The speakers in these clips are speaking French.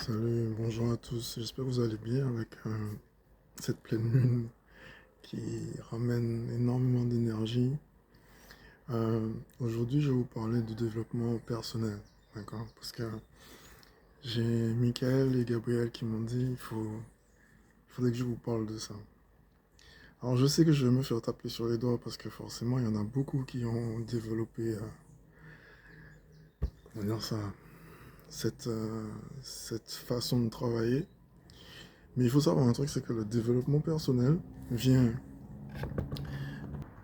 Salut, bonjour à tous. J'espère que vous allez bien avec cette pleine lune qui ramène énormément d'énergie. Aujourd'hui, je vais vous parler de développement personnel, d'accord? Parce que j'ai Michael et Gabriel qui m'ont dit il faudrait que je vous parle de ça. Alors, je sais que je vais me faire taper sur les doigts parce que forcément, il y en a beaucoup qui ont développé, comment dire ça, cette façon de travailler. Mais il faut savoir un truc, c'est que le développement personnel vient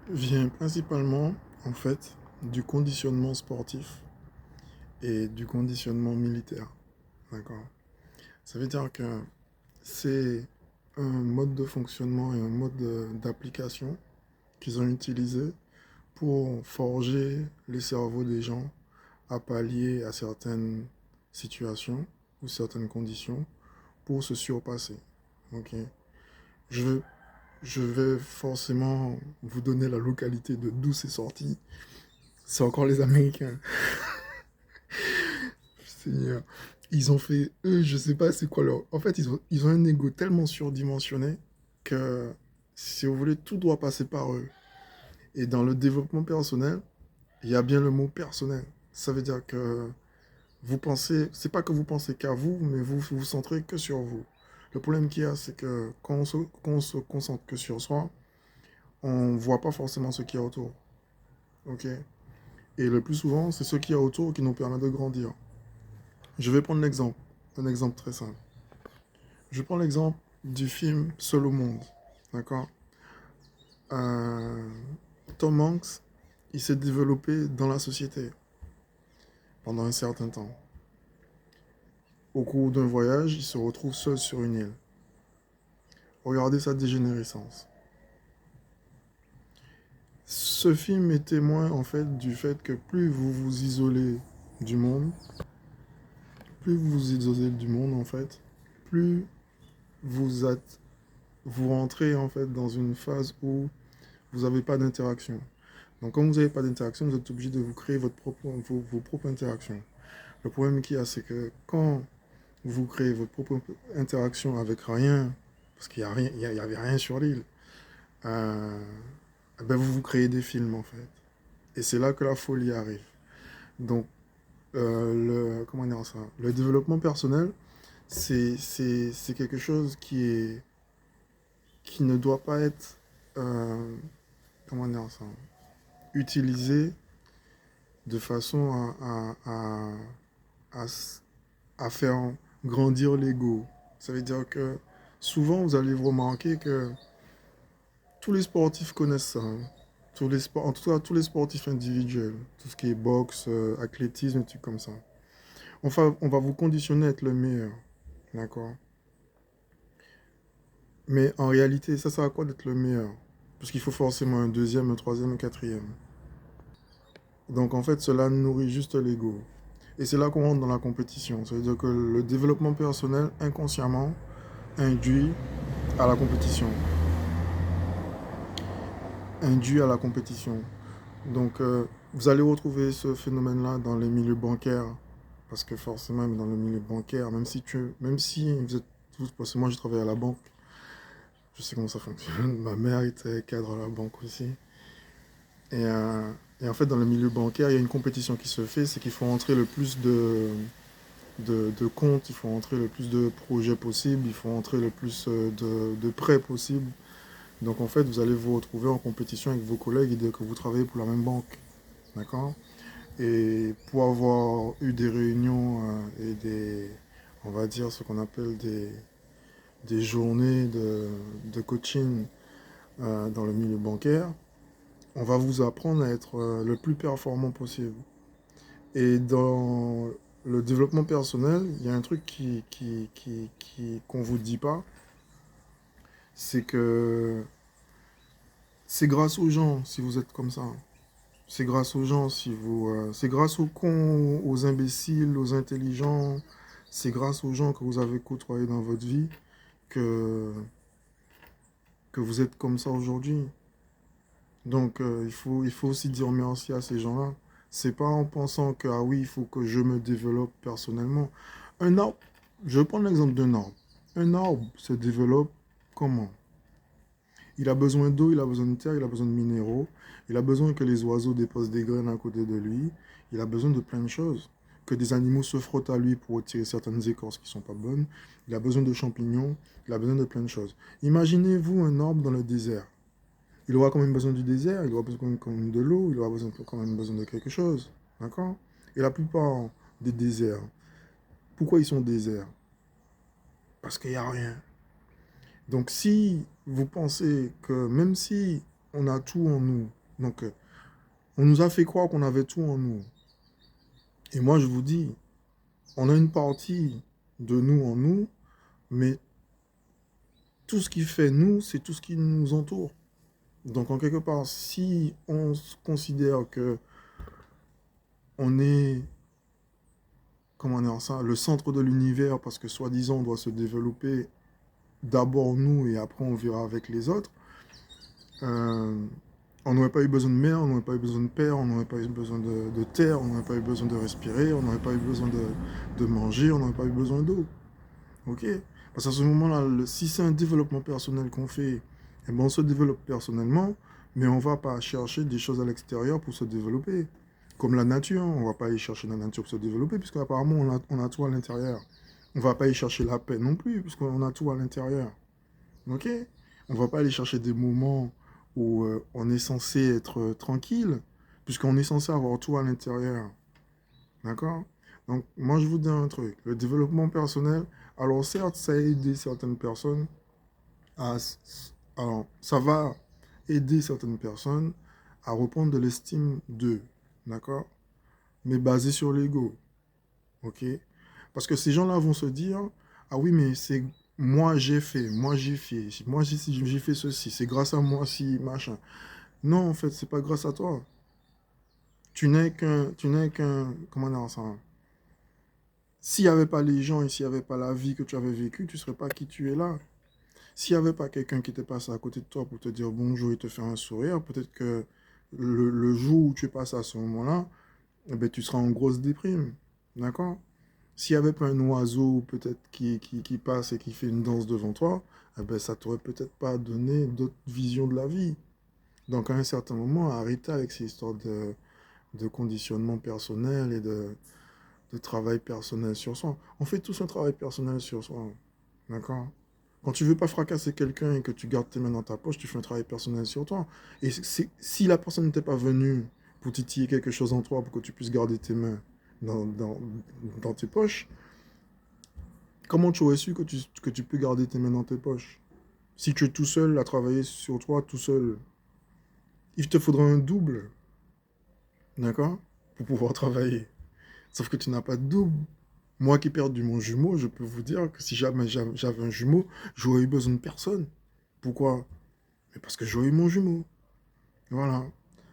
vient principalement, en fait, du conditionnement sportif et du conditionnement militaire. D'accord? Ça veut dire que c'est un mode de fonctionnement et un mode d'application qu'ils ont utilisé pour forger les cerveaux des gens à pallier à certaines situations ou certaines conditions pour se surpasser. Ok? Je, je vais forcément vous donner la localité de d'où c'est sorti. C'est encore les Américains. Seigneur. Ils ont fait, eux, je sais pas c'est quoi leur. En fait, ils ont un ego tellement surdimensionné que, si vous voulez, tout doit passer par eux. Et dans le développement personnel, il y a bien le mot personnel. Ça veut dire que vous pensez, c'est pas que vous pensez qu'à vous, mais vous vous centrez que sur vous. Le problème qu'il y a, c'est que quand on se concentre que sur soi, on voit pas forcément ce qu'il y a autour. Ok? Et le plus souvent, c'est ce qu'il y a autour qui nous permet de grandir. Je vais prendre l'exemple, un exemple très simple. Je prends l'exemple du film Seul au monde. D'accord. Euh, Tom Hanks, il s'est développé dans la société pendant un certain temps. Au cours d'un voyage, il se retrouve seul sur une île. Regardez sa dégénérescence. Ce film est témoin en fait du fait que plus vous vous isolez du monde, plus vous vous isolez du monde en fait, plus vous êtes, vous rentrez en fait dans une phase où vous n'avez pas d'interaction. Donc, comme vous n'avez pas d'interaction, vous êtes obligé de vous créer vos propres interactions. Le problème qu'il y a, c'est que quand vous créez votre propre interaction avec rien, parce qu'il n'y a rien, il y avait rien sur l'île, euh, ben vous vous créez des films en fait. Et c'est là que la folie arrive. Donc, comment dire ça? Le développement personnel, c'est quelque chose qui ne doit pas être, comment dire ça? Utilisé de façon à, à faire grandir l'ego. Ça veut dire que souvent, vous allez vous remarquer que tous les sportifs connaissent ça, hein. Tous les sports, en tout cas, tous les sportifs individuels, tout ce qui est boxe, athlétisme, et trucs comme ça. On va vous conditionner à être le meilleur, d'accord? Mais en réalité, ça sert à quoi d'être le meilleur? Parce qu'il faut forcément un deuxième, un troisième, un quatrième. Donc en fait, cela nourrit juste l'ego. Et c'est là qu'on rentre dans la compétition. Ça veut dire que le développement personnel, inconsciemment, induit à la compétition. Induit à la compétition. Donc, vous allez retrouver ce phénomène-là dans les milieux bancaires. Parce que forcément, dans le milieu bancaire, même si vous êtes, parce que moi je travaille à la banque, je sais comment ça fonctionne. Ma mère était cadre à la banque aussi. Et, euh, et en fait, dans le milieu bancaire, il y a une compétition qui se fait, c'est qu'il faut entrer le plus de comptes, il faut entrer le plus de projets possibles, il faut entrer le plus de prêts possibles. Donc en fait, vous allez vous retrouver en compétition avec vos collègues et dire que vous travaillez pour la même banque. D'accord? Et pour avoir eu des réunions et on va dire, ce qu'on appelle des journées de coaching dans le milieu bancaire, on va vous apprendre à être le plus performant possible. Et dans le développement personnel, il y a un truc qu'on ne vous dit pas, c'est que c'est grâce aux gens si vous êtes comme ça. C'est grâce aux gens si vous... c'est grâce aux cons, aux imbéciles, aux intelligents. C'est grâce aux gens que vous avez côtoyés dans votre vie que, que vous êtes comme ça aujourd'hui. Donc il faut aussi dire merci à ces gens-là. C'est pas en pensant que, ah oui, il faut que je me développe personnellement. Un arbre, Je vais prendre l'exemple d'un arbre. Un arbre se développe comment? Il a besoin d'eau, il a besoin de terre, il a besoin de minéraux, il a besoin que les oiseaux déposent des graines à côté de lui, il a besoin de plein de choses. Que des animaux se frottent à lui pour retirer certaines écorces qui ne sont pas bonnes, il a besoin de champignons, il a besoin de plein de choses. Imaginez-vous un arbre dans le désert. Il aura quand même besoin du désert, il aura besoin quand même de l'eau, il aura besoin, quand même besoin de quelque chose. D'accord? Et la plupart des déserts, pourquoi ils sont déserts? Parce qu'il n'y a rien. Donc si vous pensez que même si on a tout en nous, donc on nous a fait croire qu'on avait tout en nous, et moi je vous dis, on a une partie de nous en nous, mais tout ce qui fait nous, c'est tout ce qui nous entoure. Donc en quelque part, si on considère que on est, comment dire ça, le centre de l'univers parce que soi-disant on doit se développer d'abord nous et après on verra avec les autres, euh, on n'aurait pas eu besoin de mer, on n'aurait pas eu besoin de père, on n'aurait pas eu besoin de terre, on n'aurait pas eu besoin de respirer, on n'aurait pas eu besoin de manger, on n'aurait pas eu besoin d'eau. Ok? Parce qu'à ce moment-là, si c'est un développement personnel qu'on fait, eh ben on se développe personnellement, mais on ne va pas chercher des choses à l'extérieur pour se développer. Comme la nature, on ne va pas aller chercher la nature pour se développer, puisqu'apparemment on a tout à l'intérieur. On ne va pas aller chercher la paix non plus, puisqu'on a tout à l'intérieur. Ok? On ne va pas aller chercher des moments où on est censé être tranquille, puisqu'on est censé avoir tout à l'intérieur. D'accord? Donc, moi, je vous dis un truc. Le développement personnel, alors certes, ça a aidé certaines personnes à... Alors, ça va aider certaines personnes à reprendre de l'estime d'eux. D'accord? Mais basé sur l'ego. Ok? Parce que ces gens-là vont se dire, ah oui, mais c'est moi j'ai fait, moi j'ai fait ceci, c'est grâce à moi si machin. Non, en fait, c'est pas grâce à toi. Comment dire ça? S'il n'y avait pas les gens et s'il n'y avait pas la vie que tu avais vécue, tu ne serais pas qui tu es là. S'il n'y avait pas quelqu'un qui était passé à côté de toi pour te dire bonjour et te faire un sourire, peut-être que le jour où tu es passé à ce moment-là, eh ben, tu seras en grosse déprime. D'accord? S'il n'y avait pas un oiseau peut-être qui passe et qui fait une danse devant toi, eh ben, ça t'aurait peut-être pas donné d'autres visions de la vie. Donc à un certain moment, arrêtez avec ces histoires de conditionnement personnel et de travail personnel sur soi. On fait tous un travail personnel sur soi. D'accord? Quand tu veux pas fracasser quelqu'un et que tu gardes tes mains dans ta poche, tu fais un travail personnel sur toi. Et si la personne n'était pas venue pour titiller quelque chose en toi pour que tu puisses garder tes mains dans, dans, dans tes poches, comment tu aurais su que tu peux garder tes mains dans tes poches? Si tu es tout seul à travailler sur toi, tout seul, il te faudra un double, d'accord? Pour pouvoir travailler. Sauf que tu n'as pas de double. Moi qui ai perdu mon jumeau, je peux vous dire que si jamais j'avais un jumeau, j'aurais eu besoin de personne. Pourquoi? Mais parce que j'aurais eu mon jumeau. Voilà.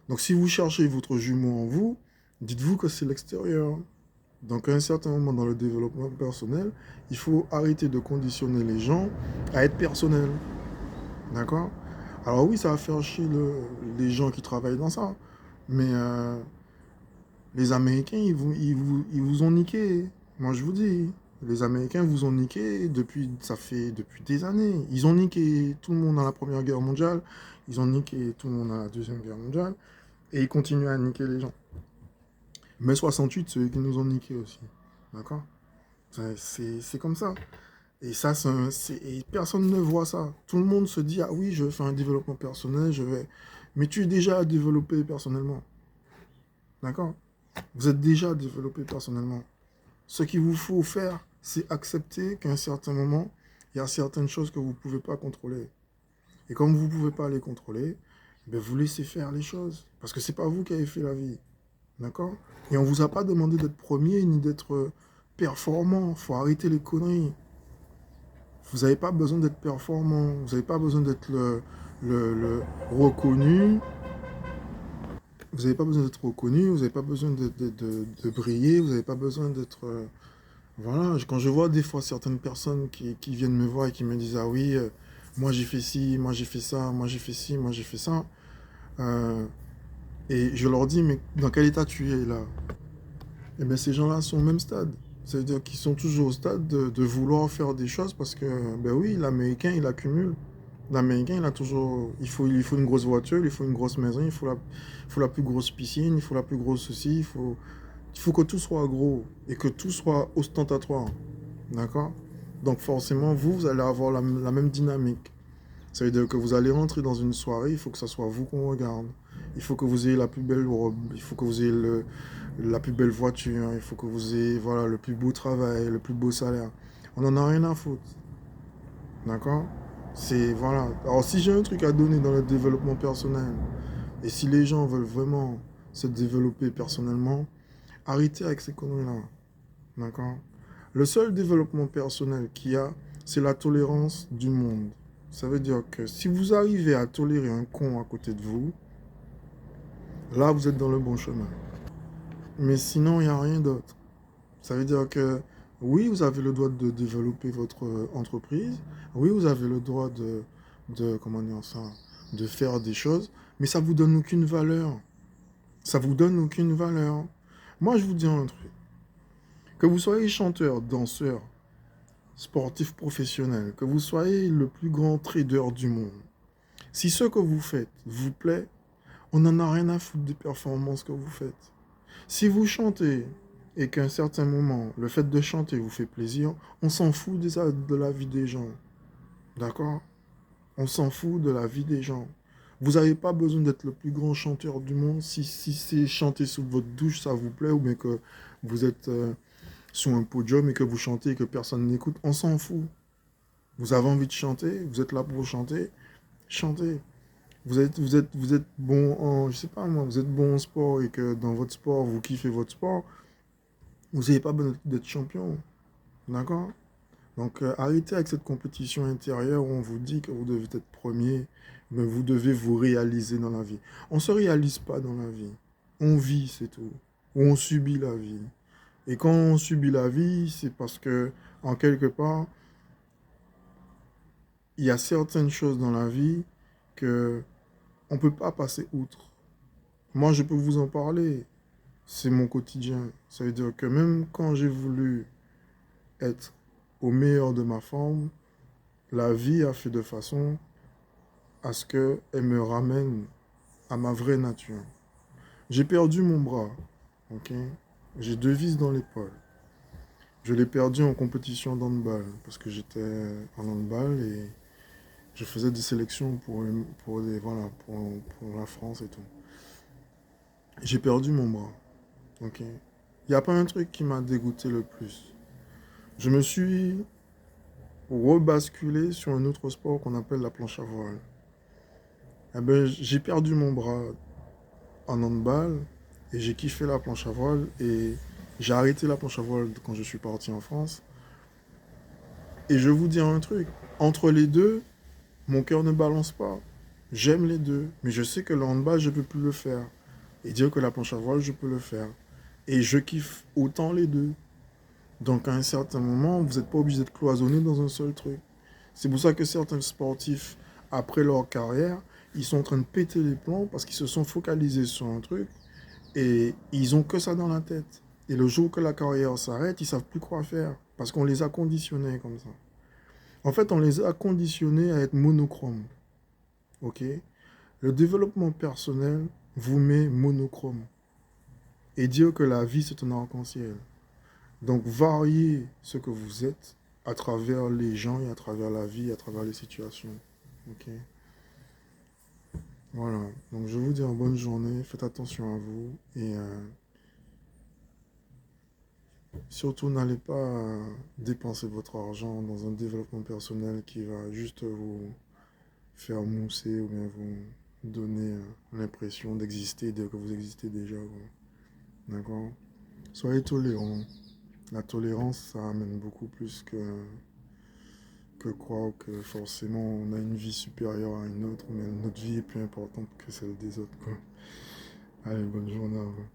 Donc si vous cherchez votre jumeau en vous, dites-vous que c'est l'extérieur. Donc à un certain moment dans le développement personnel, il faut arrêter de conditionner les gens à être personnels. D'accord? Alors oui, ça va faire chier les gens qui travaillent dans ça. Mais les Américains, ils vous ont niqué. Moi, je vous dis, les Américains vous ont niqué ça fait depuis des années. Ils ont niqué tout le monde dans la Première Guerre mondiale, ils ont niqué tout le monde dans la Deuxième Guerre mondiale, et ils continuent à niquer les gens. Mais 68, c'est eux qui nous ont niqué aussi. D'accord? C'est comme ça. Et ça, et personne ne voit ça. Tout le monde se dit, ah oui, je vais faire un développement personnel, je vais... Mais tu es déjà développé personnellement. D'accord? Vous êtes déjà développé personnellement. Ce qu'il vous faut faire, c'est accepter qu'à un certain moment, il y a certaines choses que vous ne pouvez pas contrôler. Et comme vous ne pouvez pas les contrôler, ben vous laissez faire les choses. Parce que ce n'est pas vous qui avez fait la vie. D'accord? Et on ne vous a pas demandé d'être premier ni d'être performant. Il faut arrêter les conneries. Vous n'avez pas besoin d'être performant. Vous n'avez pas besoin d'être le reconnu. Vous n'avez pas besoin d'être reconnu. Vous n'avez pas besoin de briller. Vous n'avez pas besoin d'être... voilà, quand je vois des fois certaines personnes qui viennent me voir et qui me disent, ah oui, moi j'ai fait ci, moi j'ai fait ça, moi j'ai fait ci, moi j'ai fait ça. Et je leur dis, mais dans quel état tu es là? Eh bien ces gens-là sont au même stade. C'est-à-dire qu'ils sont toujours au stade de vouloir faire des choses parce que, ben oui, l'Américain, il accumule. L'Américain, il a toujours... il faut une grosse voiture, il faut une grosse maison, il faut la plus grosse piscine, il faut la plus grosse ceci, il faut que tout soit gros et que tout soit ostentatoire. D'accord? Donc forcément, vous allez avoir la même dynamique. Ça veut dire que vous allez rentrer dans une soirée, il faut que ce soit vous qu'on regarde. Il faut que vous ayez la plus belle robe, il faut que vous ayez la plus belle voiture, il faut que vous ayez voilà, le plus beau travail, le plus beau salaire. On n'en a rien à foutre. D'accord? C'est, voilà. Alors, si j'ai un truc à donner dans le développement personnel, et si les gens veulent vraiment se développer personnellement, arrêtez avec ces conneries-là. D'accord? Le seul développement personnel qu'il y a, c'est la tolérance du monde. Ça veut dire que si vous arrivez à tolérer un con à côté de vous, là, vous êtes dans le bon chemin. Mais sinon, il n'y a rien d'autre. Ça veut dire que oui, vous avez le droit de développer votre entreprise. Oui, vous avez le droit comment dire ça, de faire des choses, mais ça vous donne aucune valeur. Ça vous donne aucune valeur. Moi, je vous dis un truc. Que vous soyez chanteur, danseur, sportif professionnel, que vous soyez le plus grand trader du monde, si ce que vous faites vous plaît, on n'en a rien à foutre des performances que vous faites. Si vous chantez et qu'à un certain moment, le fait de chanter vous fait plaisir, on s'en fout de la vie des gens. D'accord? On s'en fout de la vie des gens. Vous n'avez pas besoin d'être le plus grand chanteur du monde si c'est chanter sous votre douche, ça vous plaît, ou bien que vous êtes sur un podium et que vous chantez et que personne n'écoute. On s'en fout. Vous avez envie de chanter, vous êtes là pour chanter, chantez. Vous êtes bon en, je sais pas moi, vous êtes bon en sport et que dans votre sport, vous kiffez votre sport, vous n'avez pas besoin d'être champion. D'accord? Donc arrêtez avec cette compétition intérieure où on vous dit que vous devez être premier, mais vous devez vous réaliser dans la vie. On ne se réalise pas dans la vie. On vit, c'est tout. Ou on subit la vie. Et quand on subit la vie, c'est parce que, en quelque part, il y a certaines choses dans la vie que on ne peut pas passer outre. Moi, je peux vous en parler. C'est mon quotidien. Ça veut dire que même quand j'ai voulu être au meilleur de ma forme, la vie a fait de façon à ce qu'elle me ramène à ma vraie nature. J'ai perdu mon bras, ok? J'ai 2 vis dans l'épaule. Je l'ai perdu en compétition d'handball parce que j'étais en handball et je faisais des sélections voilà, pour la France et tout. J'ai perdu mon bras, ok? Il n'y a pas un truc qui m'a dégoûté le plus. Je me suis rebasculé sur un autre sport qu'on appelle la planche à voile. Eh ben, j'ai perdu mon bras en handball et j'ai kiffé la planche à voile et j'ai arrêté la planche à voile quand je suis parti en France. Et je vous dis un truc, entre les deux, mon cœur ne balance pas. J'aime les deux, mais je sais que le handball, je ne peux plus le faire. Et dire que la planche à voile, je peux le faire. Et je kiffe autant les deux. Donc à un certain moment, vous n'êtes pas obligé d'être cloisonné dans un seul truc. C'est pour ça que certains sportifs, après leur carrière, ils sont en train de péter les plombs parce qu'ils se sont focalisés sur un truc et ils ont que ça dans la tête. Et le jour que la carrière s'arrête, ils savent plus quoi faire parce qu'on les a conditionnés comme ça. En fait, on les a conditionnés à être monochromes. Ok? Le développement personnel vous met monochrome et dire que la vie c'est un arc-en-ciel. Donc variez ce que vous êtes à travers les gens et à travers la vie, à travers les situations. Ok? Voilà. Donc je vous dis une bonne journée, faites attention à vous et surtout n'allez pas dépenser votre argent dans un développement personnel qui va juste vous faire mousser ou bien vous donner l'impression d'exister, dire que vous existez déjà. D'accord? Soyez tolérants. La tolérance, ça amène beaucoup plus que croire que forcément on a une vie supérieure à une autre, mais notre vie est plus importante que celle des autres, quoi. Allez, bonne journée à vous.